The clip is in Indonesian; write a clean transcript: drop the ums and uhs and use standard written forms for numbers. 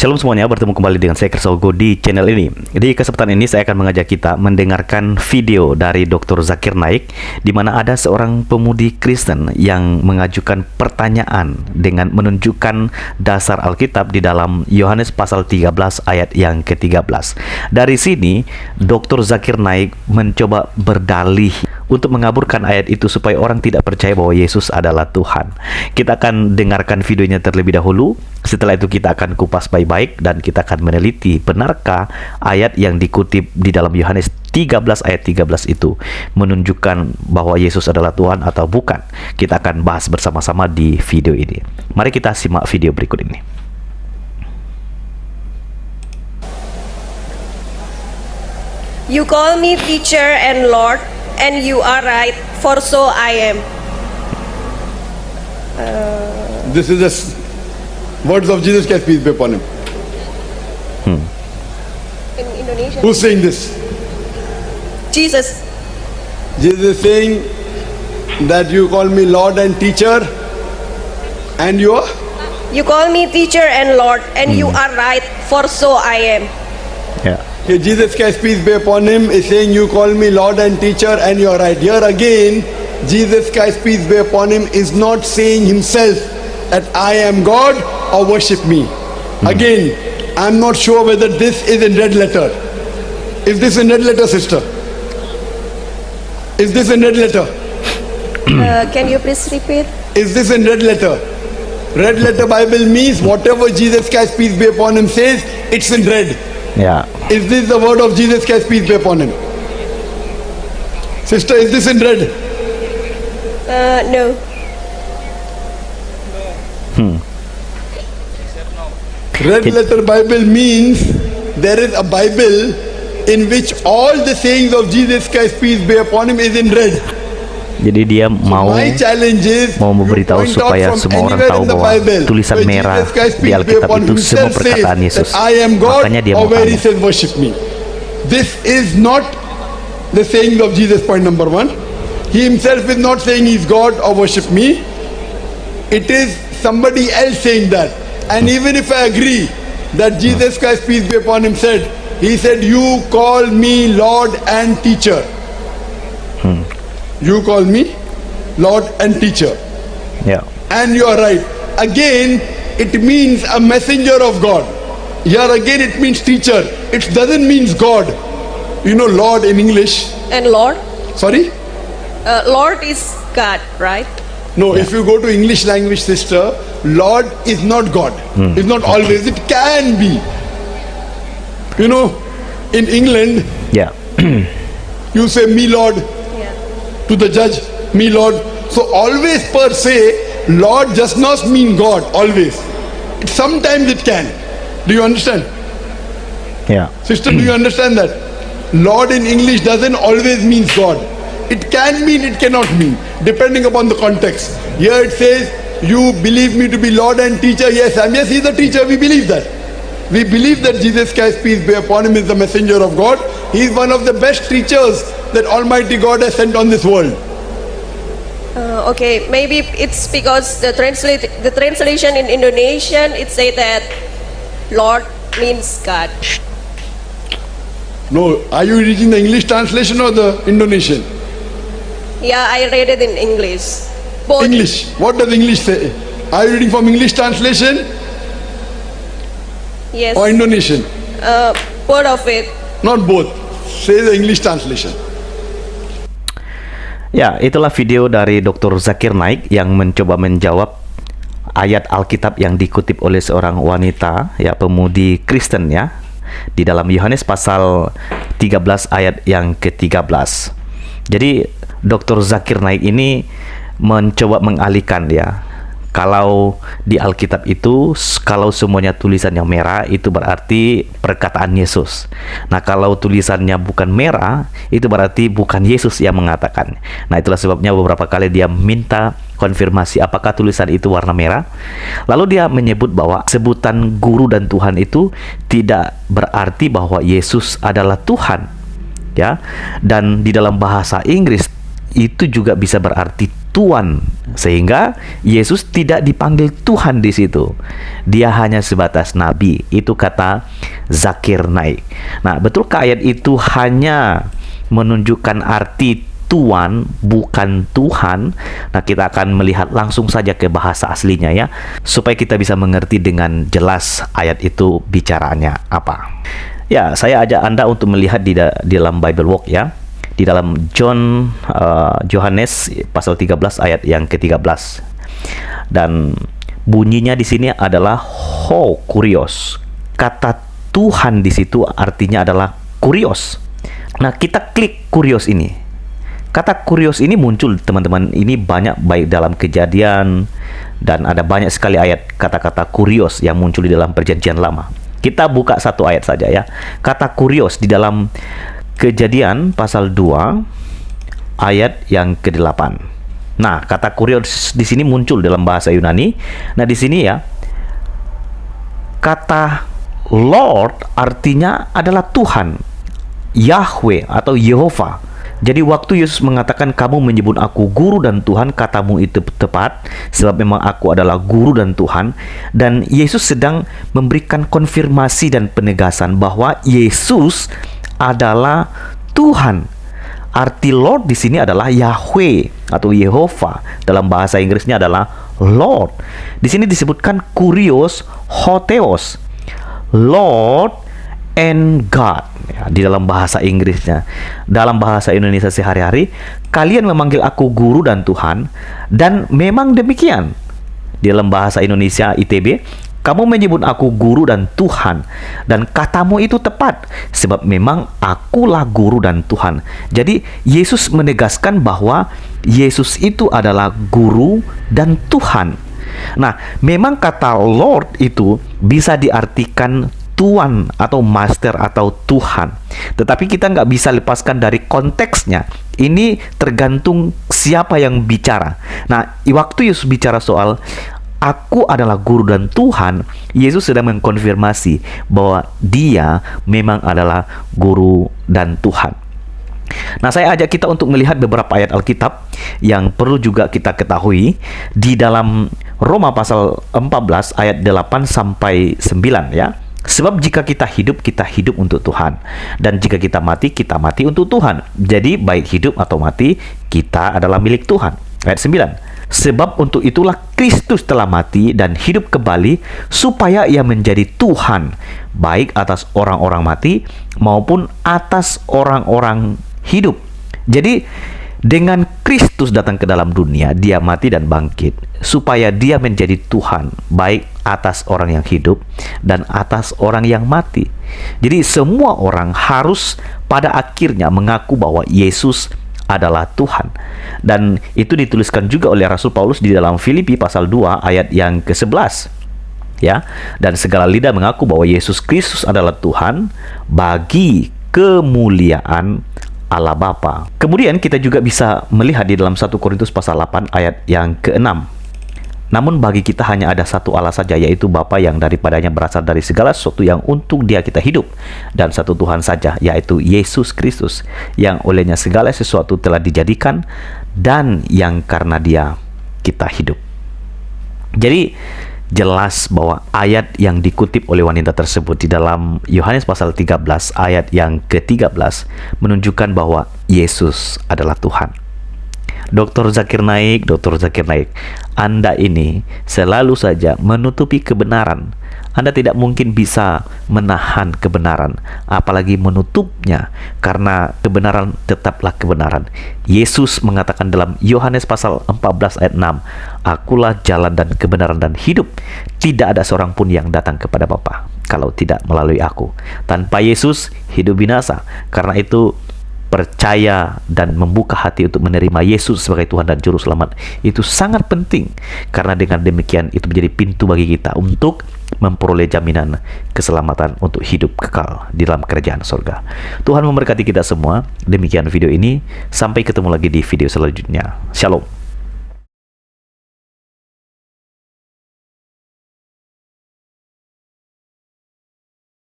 Shalom semuanya, bertemu kembali dengan saya Kersogo di channel ini. Di kesempatan ini saya akan mengajak kita mendengarkan video dari Dr. Zakir Naik, di mana ada seorang pemudi Kristen yang mengajukan pertanyaan dengan menunjukkan dasar Alkitab di dalam Yohanes pasal 13 ayat yang ke-13. Dari sini, Dr. Zakir Naik mencoba berdalih untuk mengaburkan ayat itu supaya orang tidak percaya bahwa Yesus adalah Tuhan. Kita akan dengarkan videonya terlebih dahulu. Setelah itu kita akan kupas baik-baik dan kita akan meneliti benarkah ayat yang dikutip di dalam Yohanes 13 ayat 13 itu menunjukkan bahwa Yesus adalah Tuhan atau bukan. Kita akan bahas bersama-sama di video ini. Mari kita simak video berikut ini. You call me teacher and Lord, and you are right, for so I am. This is the words of Jesus Christ, peace be upon him. In Indonesia. Who's saying this? Jesus. Jesus is saying that you call me Lord and teacher, and you are? You call me teacher and Lord, and you are right, for so I am. Ya. Here Jesus Christ, peace be upon him, is saying you call me Lord and teacher, and you are right. Here again, Jesus Christ, peace be upon him, is not saying himself that I am God or worship me. Again, I'm not sure whether this is in red letter. Is this in red letter, sister? Is this in red letter? Can you please repeat? Is this in red letter? Red letter Bible means whatever Jesus Christ, peace be upon him, says, it's in red. Ya. Is this the word of Jesus Christ, peace be upon him? Sister, is this in red? No. Red letter Bible means there is a Bible in which all the sayings of Jesus Christ, peace be upon him, is in red. Jadi dia mau My challenge is mau you memberitahu point out supaya from semua orang anywhere tahu in the bahwa Bible tulisan where merah Jesus Christ, di peace be Alkitab upon itu him, semua himself perkataan says Yesus. that I am God, Makanya dia or where he mau says worship me. This is not the saying of Jesus, point number one. He himself is not saying he's God or worship me. It is somebody else saying that. And even if I agree that Jesus Christ, peace be upon him, said, he said, you call me Lord and teacher. You call me Lord and teacher. Ya. And you are right. Again, it means a messenger of God. Here again it means teacher. It doesn't mean God. You know Lord in English. And Lord? Sorry? Lord is God, right? No, if you go to English language, sister, Lord is not God. It's not always. It can be. You know, in England, Ya. you say me Lord Yeah. to the judge, me Lord. So always per se, Lord does not mean God, always. Sometimes it can. Do you understand? Ya. Sister, do you understand that? Lord in English doesn't always mean God. It can mean, it cannot mean, depending upon the context. Here it says, you believe me to be Lord and teacher. Yes, and yes, he's a teacher. We believe that. We believe that Jesus Christ, peace be upon him, is the messenger of God. He is one of the best teachers that Almighty God has sent on this world. Okay, maybe it's because the translation in Indonesian, it say that Lord means God. No, are you reading the English translation or the Indonesian? Yeah, I read it in English. Both. English. What does English say? Are you reading from English translation Yes. or Indonesian? Both of it. Not both. Say the English translation. Ya, itulah video dari Dr. Zakir Naik yang mencoba menjawab ayat Alkitab yang dikutip oleh seorang wanita, ya, pemudi Kristen, ya, di dalam Yohanes pasal 13 ayat yang ke-13. Jadi Dr. Zakir Naik ini mencoba mengalihkan, ya. Kalau di Alkitab itu, kalau semuanya tulisan yang merah, itu berarti perkataan Yesus. Nah, kalau tulisannya bukan merah, itu berarti bukan Yesus yang mengatakan. Nah, itulah sebabnya beberapa kali dia minta konfirmasi apakah tulisan itu warna merah. Lalu dia menyebut bahwa sebutan guru dan Tuhan itu tidak berarti bahwa Yesus adalah Tuhan, ya. Dan di dalam bahasa Inggris itu juga bisa berarti Tuhan, sehingga Yesus tidak dipanggil Tuhan di situ. Dia hanya sebatas nabi. Itu kata Zakir Naik. Nah, betulkah ayat itu hanya menunjukkan arti Tuhan, bukan Tuhan? Nah, kita akan melihat langsung saja ke bahasa aslinya ya, supaya kita bisa mengerti dengan jelas ayat itu bicaraannya apa. Ya, saya ajak Anda untuk melihat di dalam Bible Walk ya. Di dalam Yohanes pasal 13 ayat yang ke-13. Dan bunyinya di sini adalah ho kurios. Kata Tuhan di situ artinya adalah kurios. Nah, kita klik kurios ini. Kata kurios ini muncul, teman-teman, ini banyak baik dalam Kejadian, dan ada banyak sekali ayat kata-kata kurios yang muncul di dalam Perjanjian Lama. Kita buka satu ayat saja ya. Kata kurios di dalam Kejadian pasal 2 ayat yang ke-8. Nah, kata kurios di sini muncul dalam bahasa Yunani. Nah, di sini ya, kata Lord artinya adalah Tuhan, Yahweh atau Yehova. Jadi waktu Yesus mengatakan kamu menyebut aku guru dan Tuhan, katamu itu tepat, sebab memang aku adalah guru dan Tuhan. Dan Yesus sedang memberikan konfirmasi dan penegasan bahwa Yesus adalah Tuhan. Arti Lord di sini adalah Yahweh atau Yehova. Dalam bahasa Inggrisnya adalah Lord. Di sini disebutkan kurios hotheos, Lord and God ya, di dalam bahasa Inggrisnya. Dalam bahasa Indonesia sehari-hari, kalian memanggil aku guru dan Tuhan, dan memang demikian. Di dalam bahasa Indonesia ITB, kamu menyebut aku guru dan Tuhan, dan katamu itu tepat, sebab memang akulah guru dan Tuhan. Jadi Yesus menegaskan bahwa Yesus itu adalah guru dan Tuhan. Nah, memang kata Lord itu bisa diartikan Tuan atau Master atau Tuhan, tetapi kita nggak bisa lepaskan dari konteksnya. Ini tergantung siapa yang bicara. Nah, waktu Yesus bicara soal aku adalah guru dan Tuhan, Yesus sedang mengkonfirmasi bahwa dia memang adalah guru dan Tuhan. Nah, saya ajak kita untuk melihat beberapa ayat Alkitab yang perlu juga kita ketahui di dalam Roma pasal 14 ayat 8 sampai 9 ya. Sebab jika kita hidup untuk Tuhan, dan jika kita mati untuk Tuhan. Jadi baik hidup atau mati, kita adalah milik Tuhan. Ayat 9. Sebab untuk itulah Kristus telah mati dan hidup kembali, supaya ia menjadi Tuhan, baik atas orang-orang mati maupun atas orang-orang hidup. Jadi dengan Kristus datang ke dalam dunia, dia mati dan bangkit, supaya dia menjadi Tuhan, baik atas orang yang hidup dan atas orang yang mati. Jadi semua orang harus pada akhirnya mengaku bahwa Yesus adalah Tuhan. Dan itu dituliskan juga oleh Rasul Paulus di dalam Filipi pasal 2 ayat yang ke-11. Ya, dan segala lidah mengaku bahwa Yesus Kristus adalah Tuhan bagi kemuliaan Allah Bapa. Kemudian kita juga bisa melihat di dalam 1 Korintus pasal 8 ayat yang ke-6. Namun bagi kita hanya ada satu Allah saja, yaitu Bapa yang daripadanya berasal dari segala sesuatu, yang untuk dia kita hidup, dan satu Tuhan saja, yaitu Yesus Kristus, yang olehnya segala sesuatu telah dijadikan, dan yang karena dia kita hidup. Jadi jelas bahwa ayat yang dikutip oleh wanita tersebut di dalam Yohanes pasal 13 ayat yang ke-13 menunjukkan bahwa Yesus adalah Tuhan. Dr. Zakir Naik, Anda ini selalu saja menutupi kebenaran. Anda tidak mungkin bisa menahan kebenaran, apalagi menutupnya, karena kebenaran tetaplah kebenaran. Yesus mengatakan dalam Yohanes pasal 14 ayat 6, akulah jalan dan kebenaran dan hidup. Tidak ada seorang pun yang datang kepada Bapa kalau tidak melalui aku. Tanpa Yesus, hidup binasa. Karena itu, percaya dan membuka hati untuk menerima Yesus sebagai Tuhan dan Juru Selamat itu sangat penting, karena dengan demikian itu menjadi pintu bagi kita untuk memperoleh jaminan keselamatan untuk hidup kekal di dalam kerajaan surga. Tuhan memberkati kita semua. Demikian video ini, sampai ketemu lagi di video selanjutnya. Shalom.